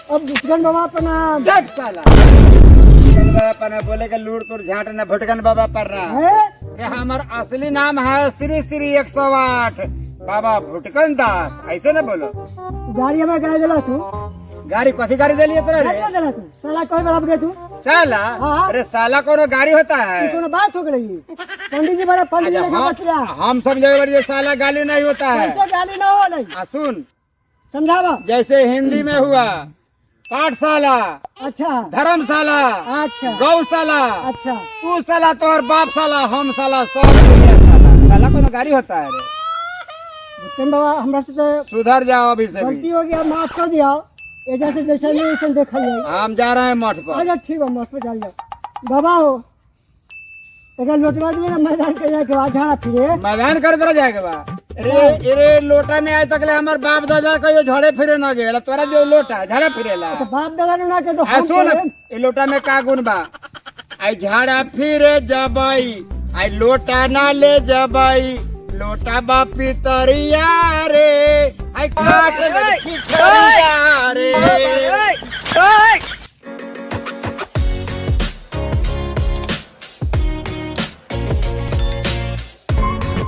अब भुटकन बाबा प्रणाम। जब साला भुटकन बाबा पर बोले के लूट तुर झाट न भुटकन बाबा पर है ये हमार असली नाम है श्री श्री 108 बाबा भुटकन दास। ऐसे न बोलो। गाड़ी हमें गाड़ी दिला तू। गाड़ी कथी गाड़ी दे लिए तोरा रे? गाड़ी दिला तू साला कोई बड़ा गए तू। साला हाँ। अरे साला कोनो गाड़ी होता है? कोनो बात हो गई पंडित जी बड़े पंडित जी अच्छा, ने बच गया। हम समझे बड़े साला गाली नहीं होता है। कैसे गाड़ी ना हो नहीं सुन समझावा। जैसे हिंदी में हुआ पाठशाला, अच्छा धर्मशाला, अच्छा गौशाला, अच्छा तू साला तोहर बाप साला, हम साला, सब दुनिया साला। साला कोनो गाड़ी होता है रे? भुटकन बाबा हमरा से तो सुधर जाओ अभी से गलती भी। हो गया, माफ कर दिया। ये जैसे जैसे नहीं वैसे देखा जाए। हम जा रहे हैं मठ पर। अच्छा ठीक है मत पे चल जाओ बाबा हो। अगर लोटवा दिए ना मैदान के जाके वहाँ झाड़ा फिरे। मैदान कर तरह जाएगा बा। अरे अरे लोटा में आज तक ले हमार बाप दादा कहियो झड़े फिरे ना गेला, तोरा जो लोटा झड़े फिरेला। तो बाप दादा ने ना के तो आ हम सुन करें। ए लोटा में का गुण बा? आई झाड़ा फिरे जबाई, आई लोटा ना ले जबाई, लोटा बा पितरिया रे, आई काट ले खिचड़िया रे।